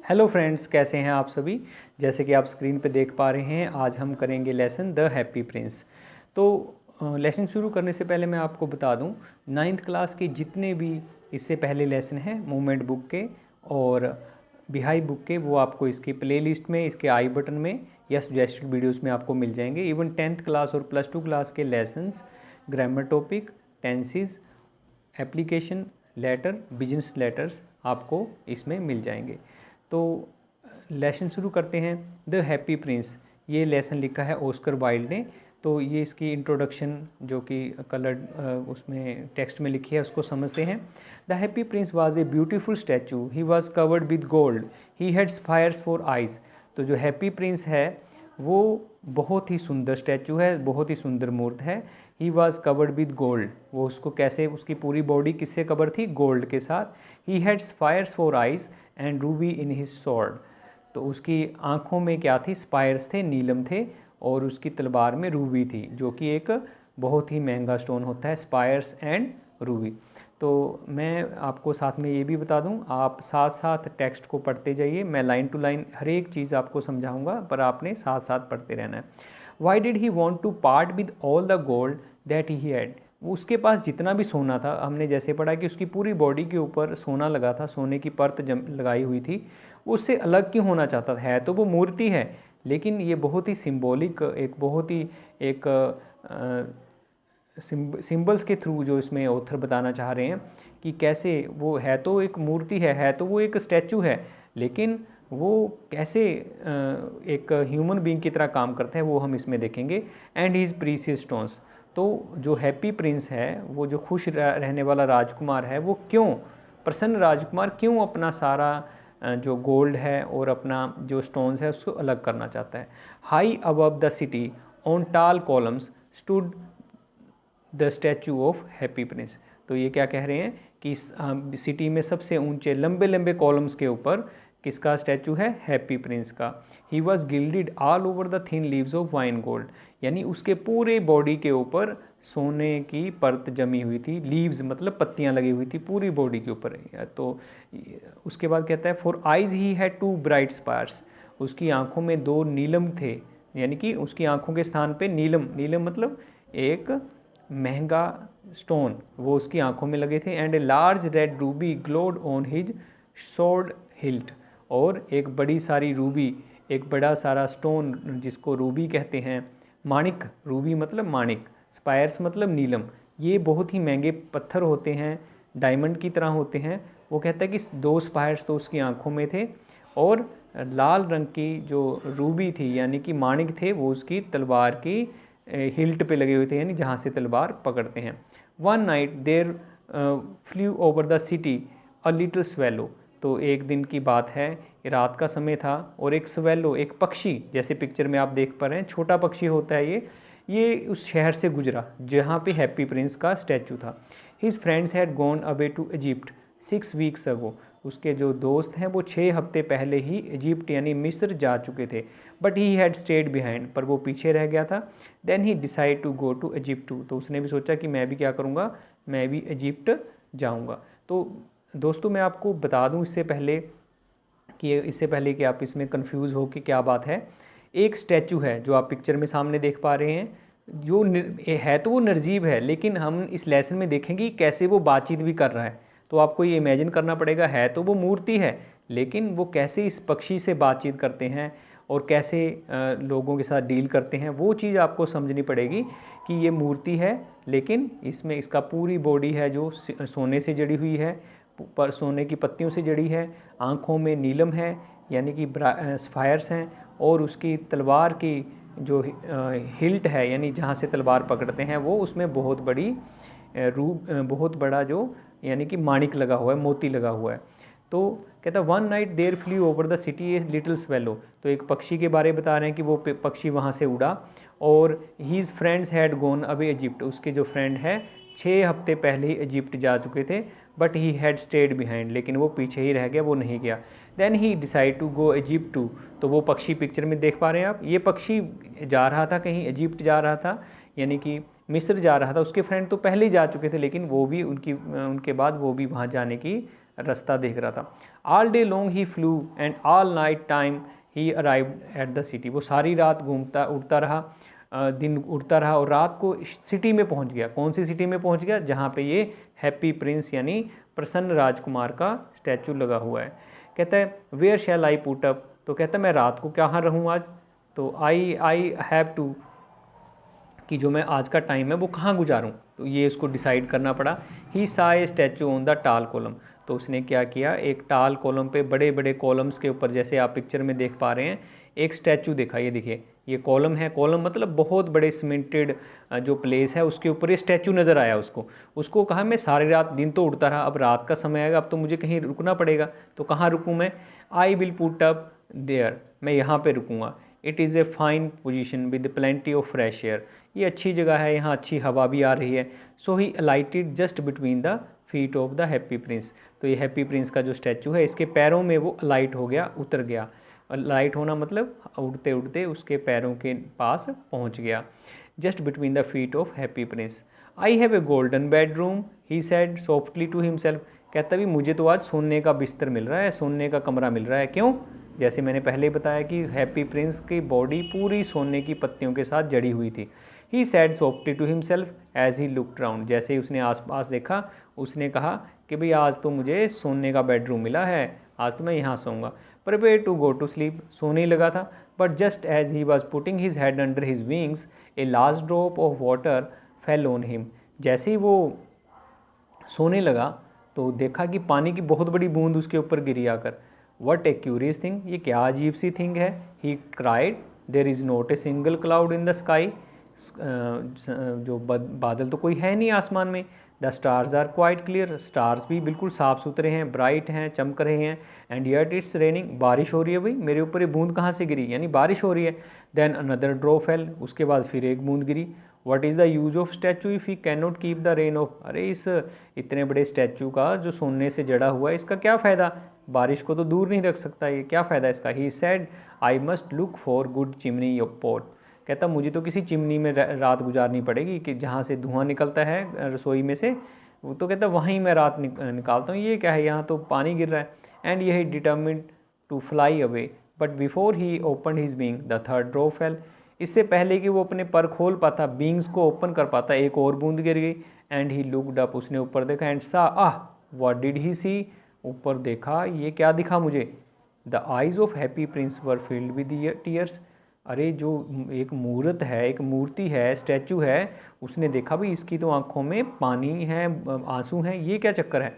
Hello friends, कैसे हैं आप सभी। जैसे कि आप स्क्रीन पे देख पा रहे हैं, आज हम करेंगे लेसन द हैप्पी प्रिंस। तो लेसन शुरू करने से पहले मैं आपको बता दूं, 9th क्लास के जितने भी इससे पहले लेसन हैं मूवमेंट बुक के और बिहाई बुक के, वो आपको इसकी प्लेलिस्ट में, इसके आई बटन में या सजेस्टेड वीडियोस में आपको मिल जाएंगे। इवन 10th क्लास और +2 क्लास के lessons, grammar topic, tenses, application letter, business letters आपको इसमें मिल जाएंगे। तो लेसन शुरू करते हैं। द हैप्पी प्रिंस, ये लेसन लिखा है ऑस्कर वाइल्ड ने। तो ये इसकी इंट्रोडक्शन जो कि कलर्ड उसमें टेक्स्ट में लिखी है उसको समझते हैं। The happy Prince was a beautiful statue, he was covered with gold, he had spires for eyes. तो जो हैप्पी प्रिंस है वो बहुत ही सुंदर स्टैचू है, बहुत ही सुंदर मूर्त है। He was covered with gold, वो उसको कैसे, उसकी पूरी बॉडी किससे कवर थी? गोल्ड के साथ। He had spires for eyes and Ruby in his sword. तो उसकी आँखों में क्या थी? स्पायर्स थे, नीलम थे, और उसकी तलवार में रूबी थी, जो कि एक बहुत ही महंगा स्टोन होता है, स्पायर्स एंड रूबी। तो मैं आपको साथ में ये भी बता दूं, आप साथ साथ टेक्स्ट को पढ़ते जाइए। मैं लाइन टू लाइन हर एक चीज़ आपको समझाऊंगा, पर आपने साथ साथ पढ़ते रहना है। Why did he want to part with all the gold that he had. उसके पास जितना भी सोना था, हमने जैसे पढ़ा कि उसकी पूरी बॉडी के ऊपर सोना लगा था, सोने की परत लगाई हुई थी, उससे अलग क्यों होना चाहता था? है तो वो मूर्ति है, लेकिन ये बहुत ही सिंबॉलिक, एक बहुत ही एक सिंबल्स के थ्रू जो इसमें ऑथर बताना चाह रहे हैं कि कैसे वो है तो एक मूर्ति है तो वो एक स्टैचू है, लेकिन वो कैसे एक ह्यूमन बीइंग की तरह काम करता है वो हम इसमें देखेंगे। एंड हीज प्रीशियस स्टोन्स, तो जो हैप्पी प्रिंस है, वो जो खुश रहने वाला राजकुमार है, वो क्यों, प्रसन्न राजकुमार क्यों अपना सारा जो गोल्ड है और अपना जो स्टोन्स है उसको अलग करना चाहता है। High above the city on tall columns stood the statue of happy Prince. तो ये क्या कह रहे हैं कि सिटी में सबसे ऊंचे लंबे लंबे कॉलम्स के ऊपर किसका स्टैचू है? हैप्पी प्रिंस का। He was gilded all over the thin leaves of wine gold, यानी उसके पूरे बॉडी के ऊपर सोने की परत जमी हुई थी। लीव्स मतलब पत्तियां लगी हुई थी पूरी बॉडी के ऊपर। तो उसके बाद कहता है for eyes he had two bright sapphires, उसकी आंखों में दो नीलम थे, यानी कि उसकी आंखों के स्थान पे नीलम, नीलम मतलब एक महंगा स्टोन, वो उसकी आंखों में लगे थे। And a large red Ruby glowed on his sword hilt, और एक बड़ी सारी रूबी, एक बड़ा सारा स्टोन जिसको रूबी कहते हैं, माणिक, रूबी मतलब माणिक, स्पायर्स मतलब नीलम, ये बहुत ही महंगे पत्थर होते हैं, डायमंड की तरह होते हैं। वो कहता है कि दो स्पायर्स तो उसकी आंखों में थे, और लाल रंग की जो रूबी थी यानी कि माणिक थे, वो उसकी तलवार की हिल्ट पे लगे हुए थे, यानी जहाँ से तलवार पकड़ते हैं। One night there flu over the city a little swallow, तो एक दिन की बात है, रात का समय था, और एक स्वेलो, एक पक्षी, जैसे पिक्चर में आप देख पा रहे हैं, छोटा पक्षी होता है ये उस शहर से गुजरा जहाँ पे हैप्पी प्रिंस का स्टैचू था। His friends had gone away to Egypt 6 weeks ago, उसके जो दोस्त हैं वो 6 हफ्ते पहले ही इजिप्ट यानी मिस्र जा चुके थे। But he had stayed behind, पर वो पीछे रह गया था। Then he decide to go to Egypt too, तो उसने भी सोचा कि मैं भी क्या करूँगा, मैं भी इजिप्ट जाऊँगा। तो दोस्तों मैं आपको बता दूं इससे पहले कि आप इसमें कंफ्यूज हो कि क्या बात है। एक स्टैचू है जो आप पिक्चर में सामने देख पा रहे हैं, जो है तो वो निर्जीव है, लेकिन हम इस लेसन में देखेंगे कैसे वो बातचीत भी कर रहा है। तो आपको ये इमेजिन करना पड़ेगा, है तो वो मूर्ति है, लेकिन वो कैसे इस पक्षी से बातचीत करते हैं और कैसे लोगों के साथ डील करते हैं, वो चीज़ आपको समझनी पड़ेगी कि ये मूर्ति है, लेकिन इसमें इसका पूरी बॉडी है जो सोने से जड़ी हुई है, पर सोने की पत्तियों से जड़ी है, आँखों में नीलम है यानी कि स्फायर्स हैं, और उसकी तलवार की जो हिल्ट है यानी जहाँ से तलवार पकड़ते हैं, वो उसमें बहुत बड़ी बहुत बड़ा जो यानी कि माणिक लगा हुआ है, मोती लगा हुआ है। तो कहता one night there flew over the city a little swallow, तो एक पक्षी के बारे में बता रहे हैं कि वो पक्षी वहाँ से उड़ा, और his friends had gone away Egypt, उसके जो फ्रेंड है 6 हफ्ते पहले ही इजिप्ट जा चुके थे। But he had stayed behind, लेकिन वो पीछे ही रह गया, वो नहीं गया। Then he decide to go Egypt too, तो वो पक्षी पिक्चर में देख पा रहे हैं आप, ये पक्षी जा रहा था कहीं, इजिप्ट जा रहा था यानी कि मिस्र जा रहा था। उसके फ्रेंड तो पहले ही जा चुके थे, लेकिन वो भी उनके बाद वो भी वहाँ जाने की रास्ता देख रहा था। All day long he flu and all night time he arrived at the city. वो सारी रात घूमता उड़ता रहा, दिन उड़ता रहा और रात को सिटी में पहुंच गया। कौन सी सिटी में पहुंच गया? जहाँ पे ये हैप्पी प्रिंस यानी प्रसन्न राजकुमार का स्टैचू लगा हुआ है। कहता है where shall I put up, तो कहता है मैं रात को कहाँ रहूँ आज, तो आई हैव टू, कि जो मैं आज का टाइम है वो कहाँ गुजारूँ, तो ये उसको डिसाइड करना पड़ा। ही सा ए स्टैचू ऑन द टाल कॉलम, तो उसने क्या किया, एक टाल कॉलम पे बड़े बड़े कॉलम्स के ऊपर, जैसे आप पिक्चर में देख पा रहे हैं, एक स्टैचू देखा। ये देखिए ये कॉलम है, कॉलम मतलब बहुत बड़े सीमेंटेड जो प्लेस है उसके ऊपर ये स्टैचू नज़र आया उसको कहा मैं सारी रात, दिन तो उड़ता रहा, अब रात का समय आएगा, अब तो मुझे कहीं रुकना पड़ेगा, तो कहाँ रुकूँ मैं? I will put up there, मैं यहाँ पे रुकूँगा। It is a fine position with plenty of fresh air, ये अच्छी जगह है, यहाँ अच्छी हवा भी आ रही है। So he alighted just between the feet of the happy Prince, तो ये हैप्पी प्रिंस का जो स्टैचू है इसके पैरों में वो अलाइट हो गया, उतर गया। लाइट होना मतलब उड़ते उड़ते उसके पैरों के पास पहुंच गया। Just between the feet of happy prince. I have a golden bedroom he said softly to himself, कहता भी मुझे तो आज सोने का बिस्तर मिल रहा है, सोने का कमरा मिल रहा है। क्यों? जैसे मैंने पहले बताया कि हैप्पी प्रिंस की बॉडी पूरी सोने की पत्तियों के साथ जड़ी हुई थी। He said softly to himself as he looked round, जैसे ही उसने आसपास देखा उसने कहा कि भाई आज तो मुझे सोने का बेडरूम मिला है, आज तो मैं यहाँ सोऊंगा। Prepare to go to sleep, सोने लगा था। But just as he was putting his head under his wings a last drop of water fell on him, जैसे ही वो सोने लगा तो देखा कि पानी की बहुत बड़ी बूंद उसके ऊपर गिरी आकर। वट ए क्यूरियस थिंग, ये क्या अजीब सी थिंग है। He cried there is not a single cloud in the sky, जो बादल तो कोई है नहीं आसमान में। The stars are quite clear, stars भी बिल्कुल साफ़ सुथरे हैं, ब्राइट हैं, चमक रहे हैं। एंड येट इट्स रेनिंग, बारिश हो रही है भाई, मेरे ऊपर ये बूंद कहाँ से गिरी, यानी बारिश हो रही है। देन अनदर ड्रॉप फेल, उसके बाद फिर एक बूंद गिरी। What is the use of statue if he can not keep the rain off, अरे इस इतने बड़े स्टैचू का जो सोने से जड़ा हुआ है इसका क्या फ़ायदा, बारिश को तो दूर नहीं रख सकता, ये क्या फ़ायदा इसका। ही said I must look for good chimney pot, कहता मुझे तो किसी चिमनी में रात गुजारनी पड़ेगी कि जहाँ से धुआं निकलता है रसोई में से, वो तो कहता वहीं मैं रात निकालता हूँ, ये क्या है यहाँ तो पानी गिर रहा है। एंड ये determined to fly away but before he open his बींग द थर्ड ड्रॉप फेल, इससे पहले कि वो अपने पर खोल पाता, बींग्स को ओपन कर पाता, एक और बूंद गिर गई। एंड ही लुकड अप, उसने ऊपर देखा। एंड सा व्हाट डिड ही सी, ऊपर देखा, ये क्या दिखा मुझे। The eyes of happy Prince were filled with tears, अरे जो एक मूर्त है, एक मूर्ति है, स्टैचू है, उसने देखा भी इसकी तो आंखों में पानी है, आंसू हैं, ये क्या चक्कर है।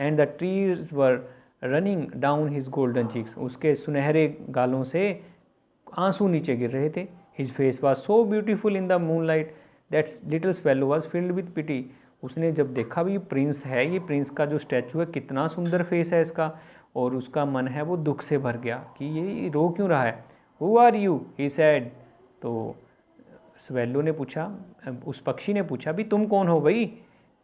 And the tears were running down his golden cheeks, उसके सुनहरे गालों से आंसू नीचे गिर रहे थे। His face was so beautiful in the moonlight that little swallow was filled with pity, उसने जब देखा भी ये प्रिंस है, ये प्रिंस का जो स्टैचू है कितना सुंदर फेस है इसका, और उसका मन है वो दुख से भर गया कि ये रो क्यों रहा है। Who are you he said, तो स्वेलो ने पूछा, उस पक्षी ने पूछा भी तुम कौन हो भाई,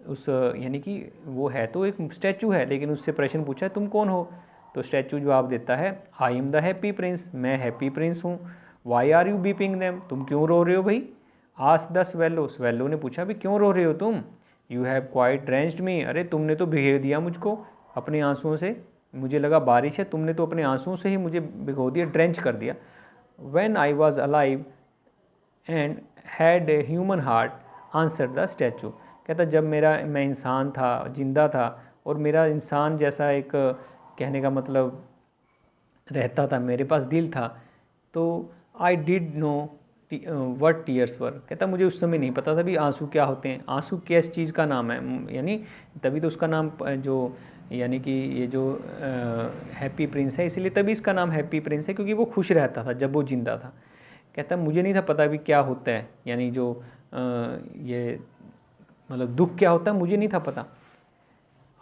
उस यानी कि वो है तो एक स्टैचू है लेकिन उससे प्रश्न पूछा तुम कौन हो, तो स्टैचू जवाब देता है I am the happy prince, मैं हैप्पी प्रिंस हूँ। Why are you weeping them, तुम क्यों रो रहे हो भाई। आस्क द स्वेलो, स्वेलो ने पूछा भी क्यों रो रहे हो तुम। यू हैव क्वाइट ड्रेंच्ड मी, अरे तुमने तो भिगो दिया मुझको अपने आंसुओं से, मुझे लगा बारिश है, तुमने तो अपने आंसुओं से ही मुझे भिगो दिया, ड्रेंच कर दिया। When I was alive and had a human heart, answered the statue, कहता जब मैं इंसान था, जिंदा था, और मेरा इंसान जैसा एक कहने का मतलब रहता था, मेरे पास दिल था, तो I did know what tears were, कहता मुझे उस समय नहीं पता था भी आंसू क्या होते हैं, आंसू किस चीज़ का नाम है, यानी तभी तो उसका नाम जो यानी कि ये जो हैप्पी प्रिंस है, इसलिए तभी इसका नाम हैप्पी प्रिंस है क्योंकि वो खुश रहता था जब वो जिंदा था। कहता मुझे नहीं था पता भी क्या होता है, यानी जो ये मतलब दुख क्या होता है मुझे नहीं था पता।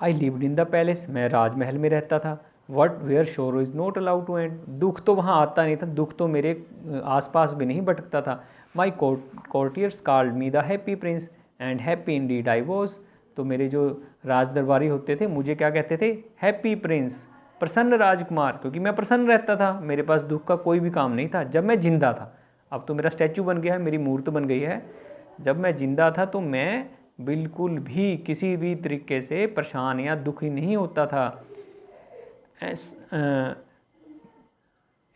I lived in the palace, मैं राजमहल में रहता था। What where sorrow is not allowed to end, दुख तो वहाँ आता नहीं था, दुख तो मेरे आसपास भी नहीं भटकता था। My courtiers called me the happy Prince and happy indeed I was, तो मेरे जो राज दरबारी होते थे मुझे क्या कहते थे, हैप्पी प्रिंस, प्रसन्न राजकुमार, क्योंकि मैं प्रसन्न रहता था, मेरे पास दुख का कोई भी काम नहीं था जब मैं जिंदा था। अब तो मेरा स्टैचू बन गया है, मेरी मूर्त बन गई है, जब मैं जिंदा था तो मैं बिल्कुल भी किसी भी तरीके से परेशान या दुखी नहीं होता था।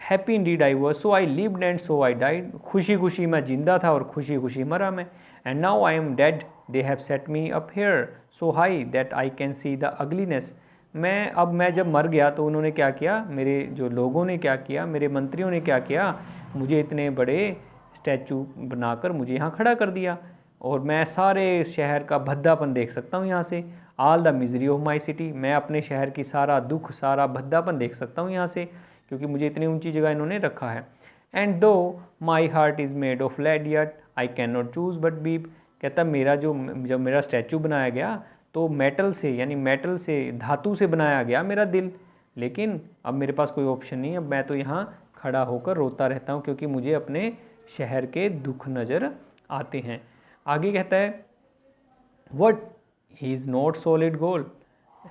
Happy indeed I was, so I lived and so I died, खुशी खुशी मैं जिंदा था और खुशी खुशी मरा मैं। And now I am dead, they have set me up here so high that I can see the ugliness. मैं जब मर गया तो उन्होंने क्या किया, मेरे जो लोगों ने क्या किया, मेरे मंत्रियों ने क्या किया, मुझे इतने बड़े स्टैचू बनाकर मुझे यहाँ खड़ा कर दिया और मैं सारे शहर का भद्दापन देख सकता हूँ यहाँ से। All the misery of my city, मैं अपने शहर की सारा दुख सारा भद्दापन देख सकता हूँ यहाँ से, क्योंकि मुझे इतनी ऊंची जगह इन्होंने रखा है। And though my heart is made of lead yet I can not choose but weep, कहता मेरा जब मेरा स्टैचू बनाया गया तो मेटल से, यानी मेटल से, धातु से बनाया गया मेरा दिल, लेकिन अब मेरे पास कोई ऑप्शन नहीं है, मैं तो यहाँ खड़ा होकर रोता रहता हूँ क्योंकि मुझे अपने शहर के दुख नज़र आते हैं। आगे कहता है what he is not solid gold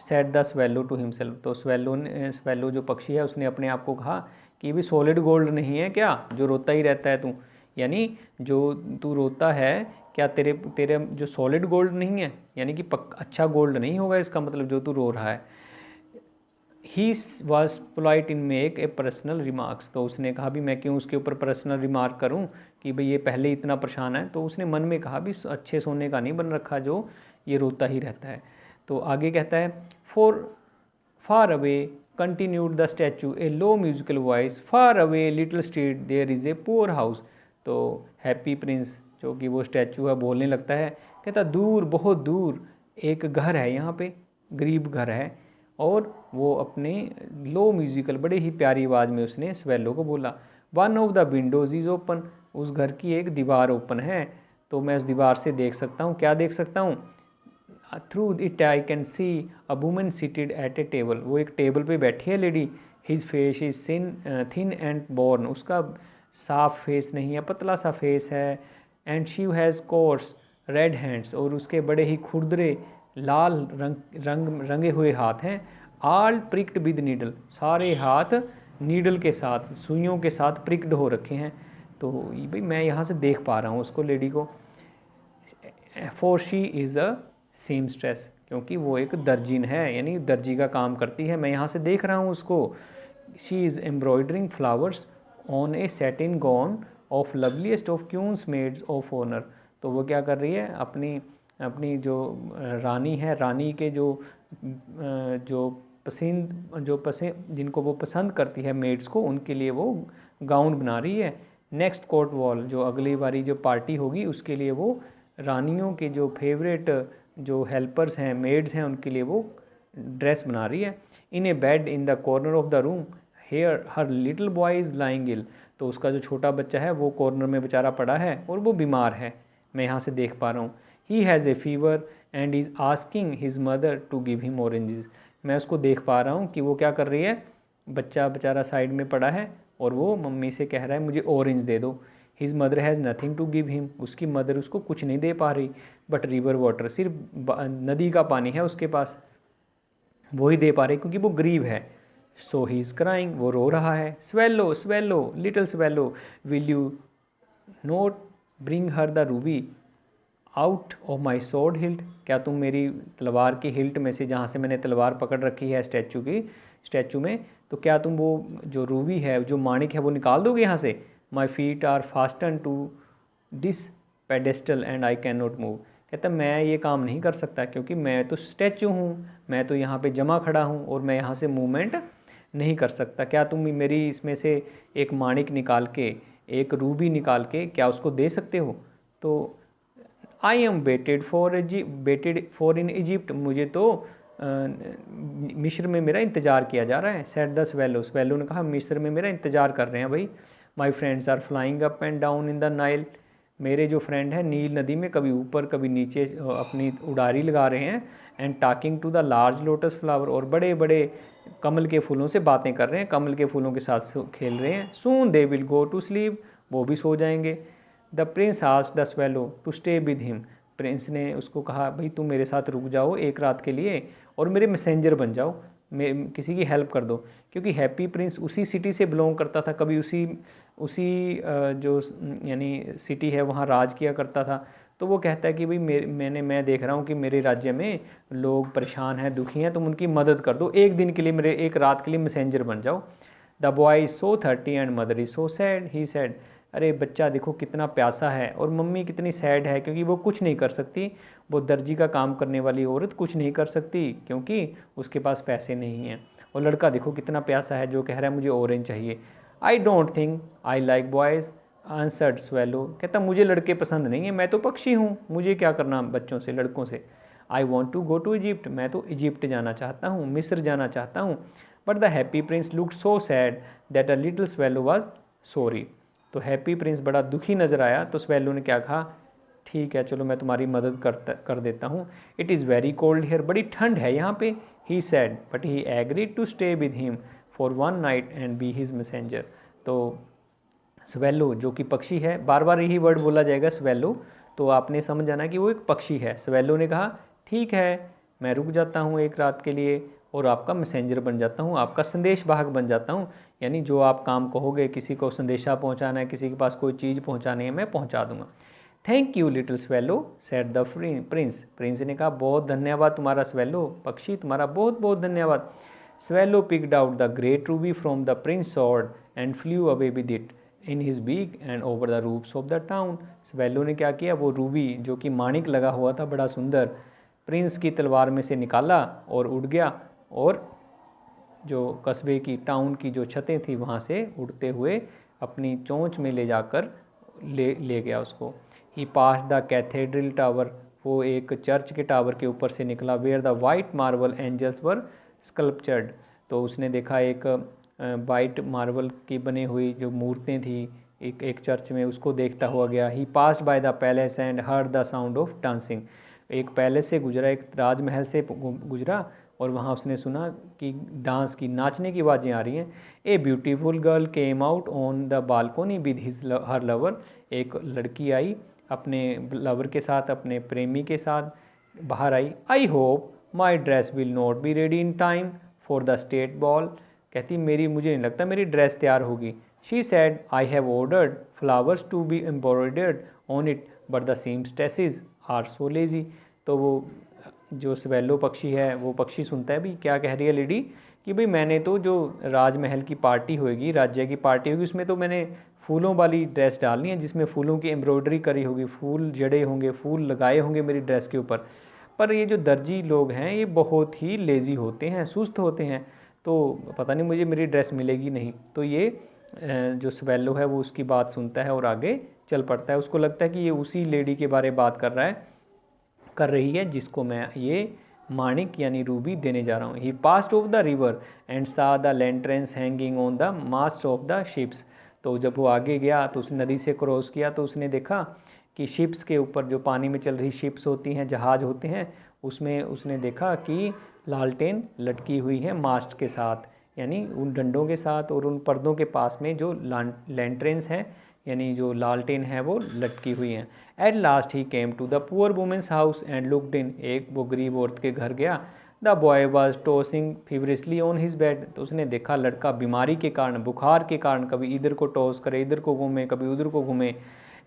said the swallow to himself, तो स्वेलो जो पक्षी है उसने अपने आप को कहा कि भी सॉलिड गोल्ड नहीं है क्या जो रोता ही रहता है तू, यानी जो तू रोता है क्या तेरे जो सॉलिड गोल्ड नहीं है, यानी कि अच्छा गोल्ड नहीं होगा इसका मतलब जो तू रो रहा है। He was polite in make a personal remarks, तो उसने कहा भी मैं क्यों उसके ऊपर पर्सनल रिमार्क करूं कि भाई ये पहले इतना परेशान है, तो उसने मन में कहा भी अच्छे सोने का नहीं बन रखा जो ये रोता ही रहता है। तो आगे कहता है far away continued the statue a low musical voice far away little street there is a poor house, तो हैप्पी प्रिंस जो कि वो स्टैचू है बोलने लगता है, कहता दूर बहुत दूर एक घर है यहाँ पे, गरीब घर है, और वो अपने लो म्यूजिकल बड़े ही प्यारी आवाज़ में उसने स्वेलो को बोला one of the Windows is open, उस घर की एक दीवार ओपन है तो मैं उस दीवार से देख सकता हूँ, क्या देख सकता हूँ, through it I can see a woman seated at a table, वो एक टेबल पे बैठी है lady, his face is thin and worn, उसका साफ फेस नहीं है, पतला सा फेस है, and she has coarse red hands, और उसके बड़े ही खुरदरे लाल रंगे हुए हाथ हैं, आल प्रिक्ड विद नीडल, सारे हाथ नीडल के साथ, सुइयों के साथ प्रिक्ड हो रखे हैं। तो भाई मैं यहाँ से देख पा रहा हूँ उसको, लेडी को, for she is a seamstress, क्योंकि वो एक दर्जिन है, यानी दर्जी का काम करती है, मैं यहाँ से देख रहा हूँ उसको। She is embroidering flowers on a satin gown of loveliest of queen's maids of honour, तो वो क्या कर रही है, अपनी जो रानी है, रानी के जो जिनको वो पसंद करती है मेड्स को, उनके लिए वो गाउन बना रही है। नेक्स्ट कोर्ट वॉल, जो अगली बारी जो पार्टी होगी उसके लिए वो रानियों के जो फेवरेट जो हेल्पर्स हैं, मेड्स हैं, उनके लिए वो ड्रेस बना रही है। In a bed in the corner of the room here her little boy is lying ill, तो उसका जो छोटा बच्चा है वो कॉर्नर में बेचारा पड़ा है और वो बीमार है, मैं यहाँ से देख पा रहा हूँ। He has a fever and is asking his mother to give him oranges, मैं उसको देख पा रहा हूँ कि वो क्या कर रही है, बच्चा बेचारा साइड में पड़ा है और वो मम्मी से कह रहा है मुझे ऑरेंज दे दो। His mother has nothing to give him, उसकी मदर उसको कुछ नहीं दे पा रही, बट रिवर वाटर, सिर्फ नदी का पानी है उसके पास, वही दे पा रही क्योंकि वो गरीब है। सो ही इज़ क्राइंग, वो रो रहा है। Swallow swallow little swallow will you note bring her the Ruby out of my sword hilt, क्या तुम मेरी तलवार की हिल्ट में से, जहाँ से मैंने तलवार पकड़ रखी है स्टैचू में, तो क्या तुम वो जो रूबी है, जो माणिक है, वो निकाल दोगे यहाँ से। My feet are fasten to this pedestal and I can not move, कहता मैं ये काम नहीं कर सकता क्योंकि मैं तो स्टैचू हूँ, मैं तो यहाँ पे जमा खड़ा हूँ और मैं यहाँ से मूवमेंट नहीं कर सकता, क्या तुम मेरी इसमें से एक माणिक निकाल के, एक रूबी निकाल के क्या उसको दे सकते हो। तो I am waited for in Egypt, मुझे तो मिस्र में मेरा इंतज़ार किया जा रहा है। सेट द स्वेलो, स्वेलो ने कहा मिस्र में मेरा इंतज़ार कर रहे हैं भाई। My friends are flying up and down in the Nile, मेरे जो फ्रेंड हैं नील नदी में कभी ऊपर कभी नीचे अपनी उड़ारी लगा रहे हैं। And talking to the large lotus flower, और बड़े बड़े कमल के फूलों से बातें कर रहे हैं, कमल के फूलों के साथ खेल रहे हैं। Soon they will go to sleep, वो भी सो जाएंगे। The prince asked the swallow to stay with him, prince ने उसको कहा भाई तुम मेरे साथ रुक जाओ एक रात के लिए और मेरे मैसेंजर बन जाओ, किसी की हेल्प कर दो, क्योंकि हैप्पी प्रिंस उसी सिटी से बिलोंग करता था, कभी उसी जो यानी सिटी है वहाँ राज किया करता था। तो वो कहता है कि भाई मैं देख रहा हूँ कि मेरे राज्य में लोग परेशान हैं, दुखी हैं, तुम उनकी मदद कर दो, एक दिन के लिए, मेरे एक रात के लिए मैसेंजर बन जाओ। The boy is so 30 and mother is so sad, he sad. अरे बच्चा देखो कितना प्यासा है और मम्मी कितनी सैड है, क्योंकि वो कुछ नहीं कर सकती, वो दर्जी का काम करने वाली औरत कुछ नहीं कर सकती क्योंकि उसके पास पैसे नहीं हैं। और लड़का देखो कितना प्यासा है जो कह रहा है मुझे ऑरेंज चाहिए। I don't think I like boys answered swallow. कहता मुझे लड़के पसंद नहीं है, मैं तो पक्षी हूँ, मुझे क्या करना बच्चों से, लड़कों से। I want to go to Egypt, मैं तो इजिप्ट जाना चाहता हूँ, मिस्र जाना चाहता हूँ। But the happy Prince look so sad that a little swallow was sorry. तो हैप्पी प्रिंस बड़ा दुखी नज़र आया, तो स्वेलो ने क्या कहा, ठीक है चलो मैं तुम्हारी मदद कर देता हूँ। It is very cold here, बड़ी ठंड है यहाँ पे। He said but he agreed to stay with him for one night and be his messenger. तो स्वेलो जो कि पक्षी है, बार बार यही वर्ड बोला जाएगा स्वेलो, तो आपने समझ जाना कि वो एक पक्षी है। स्वेलो ने कहा ठीक है मैं रुक जाता हूँ एक रात के लिए और आपका मैसेंजर बन जाता हूँ, आपका संदेश वाहक बन जाता हूँ, यानी जो आप काम कहोगे, किसी को संदेशा पहुँचाना है, किसी के पास कोई चीज़ पहुँचानी है, मैं पहुँचा दूँगा। Thank you little swallow said the prince. Prince ने कहा बहुत धन्यवाद तुम्हारा स्वेलो, पक्षी तुम्हारा बहुत बहुत धन्यवाद। Swallow picked out the great ruby from the prince sword and flew away with it in his beak and over the roofs of the town. Swallow ने क्या किया, वो रूबी जो कि माणिक लगा हुआ था बड़ा सुंदर, प्रिंस की तलवार में से निकाला और उड़ गया, और जो कस्बे की, टाउन की जो छतें थी वहाँ से उड़ते हुए अपनी चोंच में ले जाकर ले गया उसको। He pass the cathedral tower, वो एक चर्च के टावर के ऊपर से निकला, where the white marble angels were sculptured. तो उसने देखा एक वाइट मार्बल की बनी हुई जो मूर्तें थी एक चर्च में, उसको देखता हुआ गया। He passed by the palace and heard the sound of dancing. एक पैलेस से गुजरा, एक राजमहल से गुजरा, और वहाँ उसने सुना कि डांस की, नाचने की आवाज़ें आ रही हैं। A beautiful girl came out on the balcony with his her lover. एक लड़की आई अपने लवर के साथ, अपने प्रेमी के साथ बाहर आई। I hope my dress will not be ready in time for the state ball. कहती मुझे नहीं लगता मेरी ड्रेस तैयार होगी। She said I have ordered flowers to be embroidered on it but the seamstresses are so lazy. तो वो जो स्वेलो पक्षी है, वो पक्षी सुनता है भाई क्या कह रही है लेडी, कि भाई मैंने तो जो राजमहल की पार्टी होगी, राज्य की पार्टी होगी, उसमें तो मैंने फूलों वाली ड्रेस डालनी है जिसमें फूलों की एम्ब्रॉयडरी करी होगी, फूल जड़े होंगे, फूल लगाए होंगे मेरी ड्रेस के ऊपर। पर ये जो दर्जी लोग हैं ये बहुत ही लेज़ी होते हैं, सुस्त होते हैं, तो पता नहीं मुझे मेरी ड्रेस मिलेगी नहीं। तो ये जो स्वेलो है वो उसकी बात सुनता है और आगे चल पड़ता है। उसको लगता है कि ये उसी लेडी के बारे में बात कर रही है जिसको मैं ये माणिक यानी रूबी देने जा रहा हूँ। He passed of the river and saw the lanterns hanging on the mast of the ships. तो जब वो आगे गया तो उसने नदी से क्रॉस किया तो उसने देखा कि शिप्स के ऊपर, जो पानी में चल रही शिप्स होती हैं, जहाज होते हैं, उसमें उसने देखा कि लालटेन लटकी हुई है मास्ट के साथ, यानी उन डंडों के साथ, और उन पर्दों के पास में जो लैंटर्न्स हैं यानी जो लालटेन है वो लटकी हुई हैं। At last he came to the poor woman's house and looked in. एक वो गरीब औरत के घर गया। The boy was tossing feverishly on his bed. तो उसने देखा लड़का बीमारी के कारण, बुखार के कारण, कभी इधर को टॉस करे, इधर को घूमे, कभी उधर को घूमे।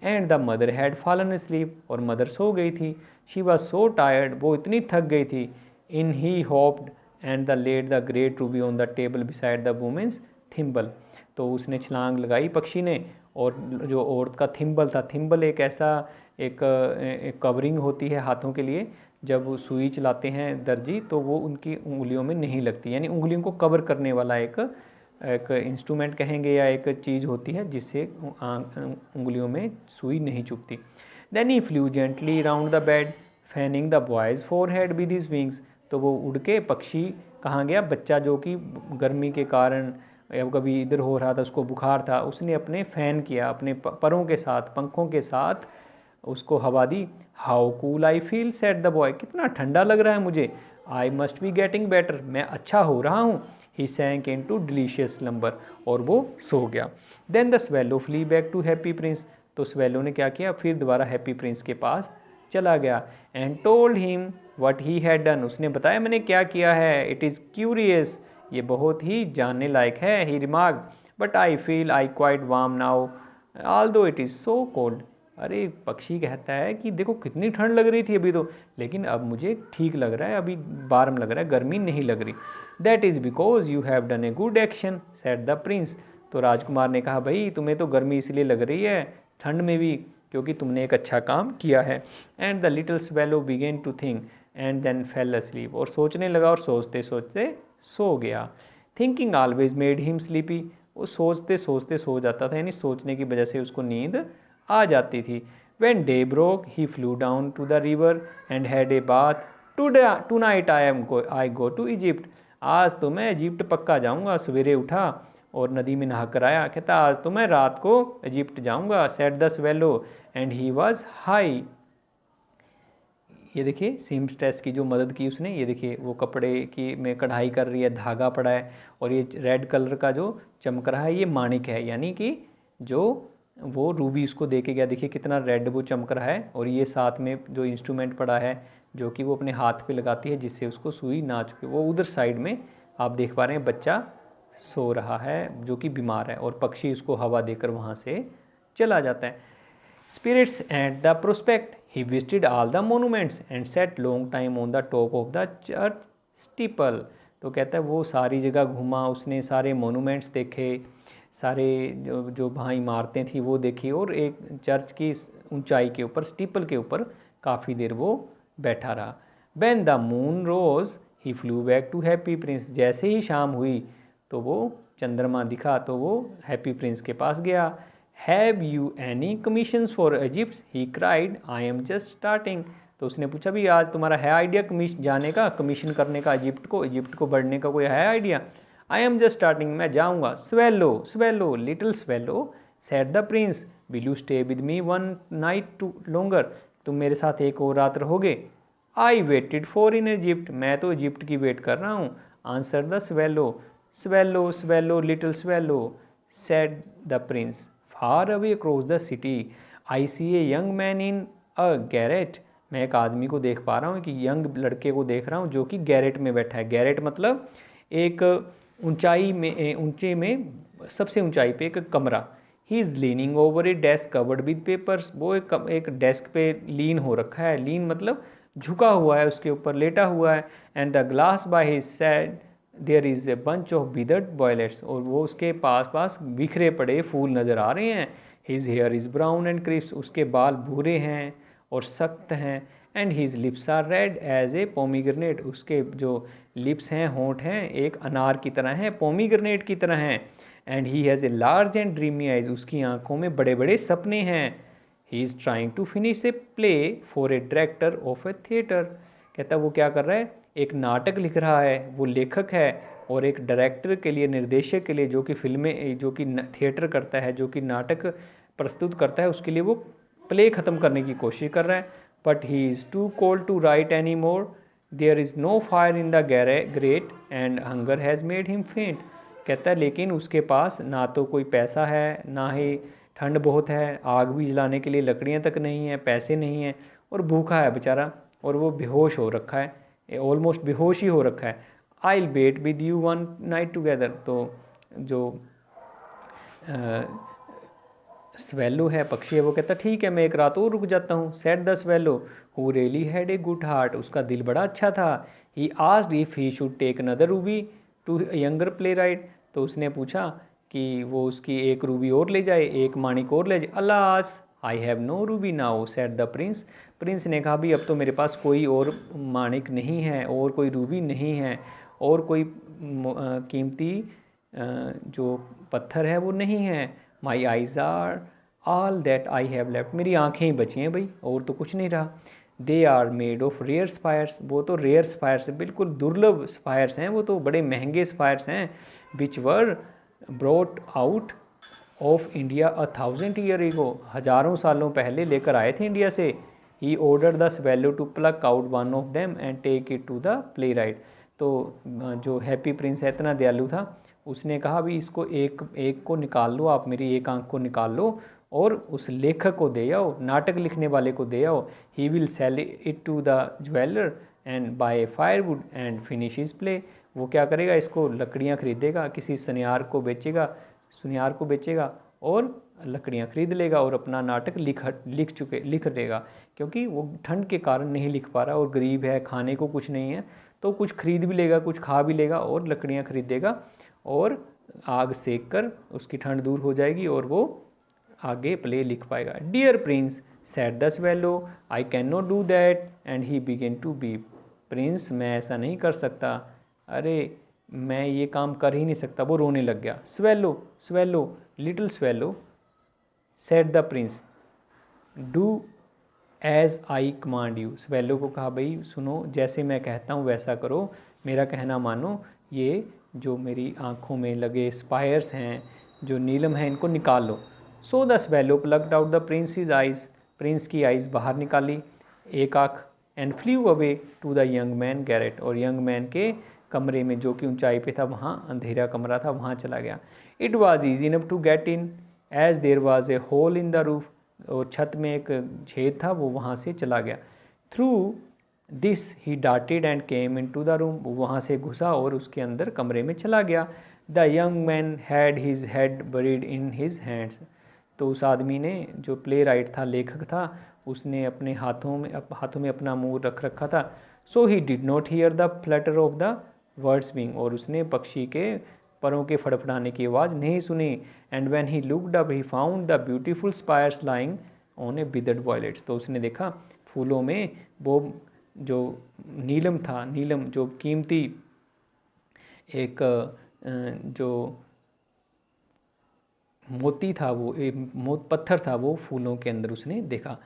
And the mother had fallen sleep, और मदर सो गई थी। शी वॉज सो टायर्ड, वो इतनी थक गई थी। In he hopped and the laid the great ruby on the table beside the woman's thimble. तो उसने छलांग लगाई पक्षी ने, और जो औरत का थिम्बल था, थिम्बल एक ऐसा एक कवरिंग होती है हाथों के लिए, जब सुई चलाते हैं दर्जी तो वो उनकी उंगलियों में नहीं लगती, यानी उंगलियों को कवर करने वाला एक इंस्ट्रूमेंट कहेंगे या एक चीज़ होती है जिससे उंगलियों में सुई नहीं चुभती। Then he flew gently round the bed fanning the boy's forehead with his wings. तो वो उड़ के पक्षी कहाँ गया, बच्चा जो कि गर्मी के कारण या कभी इधर हो रहा था, उसको बुखार था, उसने अपने फ़ैन किया, अपने परों के साथ, पंखों के साथ उसको हवा दी। How cool I feel said the boy. कितना ठंडा लग रहा है मुझे। I must be getting better, मैं अच्छा हो रहा हूँ। He sank into delicious slumber, और वो सो गया। Then the swallow flew back to happy Prince. तो स्वेलो ने क्या किया, फिर दोबारा हैप्पी प्रिंस के पास चला गया। And told him what he had done. उसने बताया मैंने क्या किया है। इट इज़ क्यूरियस, ये बहुत ही जानने लायक है। He remark but I feel I quite warm now although it is so cold. अरे पक्षी कहता है कि देखो कितनी ठंड लग रही थी अभी तो, लेकिन अब मुझे ठीक लग रहा है, अभी वार्म लग रहा है, गर्मी नहीं लग रही। That is because you have done a good action said the Prince. तो राजकुमार ने कहा भाई तुम्हें तो गर्मी इसलिए लग रही है ठंड में भी, क्योंकि तुमने एक अच्छा काम किया है। And the little swallow began to think and then fell asleep. और सोचने लगा और सोचते सोचते सो गया। Thinking always made him sleepy. वो सोचते सोचते सो जाता था, यानी सोचने की वजह से उसको नींद आ जाती थी। When day broke, he flew down to the river and had a bath. Tonight I go to Egypt. आज तो मैं इजिप्ट पक्का जाऊंगा। सवेरे उठा और नदी में नहा कर आया, कहता आज तो मैं रात को इजिप्ट जाऊंगा। Said the swallow and he was high. ये देखिए सीमस्ट्रेस की जो मदद की उसने, ये देखिए वो कपड़े की में कढ़ाई कर रही है, धागा पड़ा है और ये रेड कलर का जो चमक रहा है ये माणिक है, यानी कि जो वो रूबी उसको दे के गया। देखिए कितना रेड वो चमक रहा है। और ये साथ में जो इंस्ट्रूमेंट पड़ा है जो कि वो अपने हाथ पे लगाती है जिससे उसको सुई ना चुके। वो उधर साइड में आप देख पा रहे हैं बच्चा सो रहा है जो कि बीमार है और पक्षी उसको हवा देकर वहाँ से चला जाता है। Spirits at the prospect he visited all the monuments and sat long time on the top of the church steeple. तो कहता है वो सारी जगह घूमा, उसने सारे मोनूमेंट्स देखे, सारे जो वहाँ इमारतें थी वो देखी और एक चर्च की ऊंचाई के ऊपर स्टीपल के ऊपर काफ़ी देर वो बैठा रहा। When the moon rose he flew back to happy prince. जैसे ही शाम हुई तो वो चंद्रमा दिखा तो वो हैप्पी प्रिंस के पास गया। Have you any commissions for Egypt he cried I am just starting. तो उसने पूछा भी आज तुम्हारा है आइडिया जाने का, कमीशन करने का इजिप्ट को बढ़ने का कोई है idea? I am just starting, मैं जाऊँगा। Swallow swallow little swallow said the prince will you stay with me one night too longer. तुम मेरे साथ एक और रात रहोगे? I waited for in Egypt, मैं तो इजिप्ट की वेट कर रहा हूँ। Answer the swallow swallow swallow little swallow said the prince far away across the city I see a young man in a Garrett. मैं एक आदमी को देख पा रहा हूँ, कि यंग लड़के को देख रहा हूँ जो कि गैरेट में बैठा है। गैरेट मतलब एक ऊंचाई में, ऊंचे में सबसे ऊंचाई पे एक कमरा। He is leaning over A desk covered with papers. वो एक डेस्क पे लीन हो रखा है। लीन मतलब झुका हुआ है, उसके ऊपर लेटा हुआ है। And the glass by his side there is a bunch of withered violets. और वो उसके पास पास बिखरे पड़े फूल नज़र आ रहे हैं। His hair is brown and crisp, उसके बाल भूरे हैं और सख्त हैं। And his lips are red as a pomegranate, उसके जो लिप्स हैं, होंठ हैं, एक अनार की तरह हैं, पोमीग्रेनेट की तरह हैं। And he has a large and dreamy eyes, उसकी आंखों में बड़े बड़े सपने हैं। He is trying to finish a play for a director of a theatre. कहता है वो क्या कर रहा है, एक नाटक लिख रहा है, वो लेखक है और एक डायरेक्टर के लिए, निर्देशक के लिए, जो कि फिल्में, जो कि थिएटर करता है, जो कि नाटक प्रस्तुत करता है, उसके लिए वो प्ले ख़त्म करने की कोशिश कर रहा है। But he is too cold to write any more, there is no fire in the grate and hunger has made him faint. कहता है लेकिन उसके पास ना तो कोई पैसा है, ना ही ठंड बहुत है, आग भी जलाने के लिए लकड़ियाँ तक नहीं है, पैसे नहीं हैं, और भूखा है बेचारा, और वो बेहोश हो रखा है, ऑलमोस्ट बेहोश ही हो रखा है। I will wait with you one night together. तो जो स्वेलो है, पक्षी है, वो कहता ठीक है मैं एक रात और रुक जाता हूँ। Said the swallow who really had a good heart, उसका दिल बड़ा अच्छा था। He asked if he should take another ruby to younger playwright. तो उसने पूछा कि वो उसकी एक रूबी और ले जाए, एक माणिक और ले जाए। Alas I have no ruby now said the prince. Prince ने कहा भी अब तो मेरे पास कोई और माणिक नहीं है, और कोई रूबी नहीं है, और कोई कीमती जो पत्थर है वो नहीं है। My eyes are all that I have left, मेरी आँखें ही बची हैं भाई, और तो कुछ नहीं रहा। They are made of rare sapphires, वो तो रेयर स्पायर्स हैं, बिल्कुल दुर्लभ स्पायर्स हैं, वो तो बड़े महंगे स्पायर्स हैं। Which were brought out of India 1000 year ago, हज़ारों सालों पहले लेकर आए थे इंडिया से। He order the swallow to pluck out one of them and take it to the playwright. तो जो हैप्पी प्रिंस है इतना दयालु था, उसने कहा भी इसको एक को निकाल लो, आप मेरी एक आंख को निकाल लो और उस लेखक को दे आओ, नाटक लिखने वाले को दे आओ। He will sell it to the jeweller and buy firewood and finish his play. वो क्या करेगा, इसको लकड़ियाँ खरीदेगा, किसी सुनियार को बेचेगा और लकड़ियाँ खरीद लेगा और अपना नाटक लिख देगा, क्योंकि वो ठंड के कारण नहीं लिख पा रहा और गरीब है, खाने को कुछ नहीं है, तो कुछ खरीद भी लेगा, कुछ खा भी लेगा और लकड़ियाँ खरीदेगा और आग सेक कर उसकी ठंड दूर हो जाएगी और वो आगे प्ले लिख पाएगा। Dear prince said the swallow, I can not do that and he began to weep. Prince मैं ऐसा नहीं कर सकता, अरे मैं ये काम कर ही नहीं सकता, वो रोने लग गया। Swallow swallow little swallow said the prince do as I command you. Swallow को कहा भाई सुनो, जैसे मैं कहता हूँ वैसा करो, मेरा कहना मानो, ये जो मेरी आँखों में लगे स्पायर्स हैं, जो नीलम हैं, इनको निकाल लो। So the swallow plucked out the prince eyes, prince की आइज़ बाहर निकाली एक आँख, and flew away to the young man garret, और यंग मैन के कमरे में जो कि ऊंचाई पे था, वहाँ अंधेरा कमरा था, वहाँ चला गया। It was easy enough to get in as there was a hole in the roof, और छत में एक छेद था, वो वहाँ से चला गया। Through this he darted and came into the room, वहाँ से घुसा और उसके अंदर कमरे में चला गया। The young man had his head buried in his hands, तो उस आदमी ने, जो प्ले राइट था, लेखक था, उसने अपने हाथों में अपना मुंह रख रखा था। So he did not hear the flutter of the bird's wing, और उसने पक्षी के परों के फड़फड़ाने की आवाज़ नहीं सुनी। And when he looked up he found the beautiful spires lying on A withered violets, तो उसने देखा फूलों में वो जो नीलम था, नीलम जो कीमती एक जो मोती था, वो पत्थर था, वो फूलों के अंदर उसने देखा।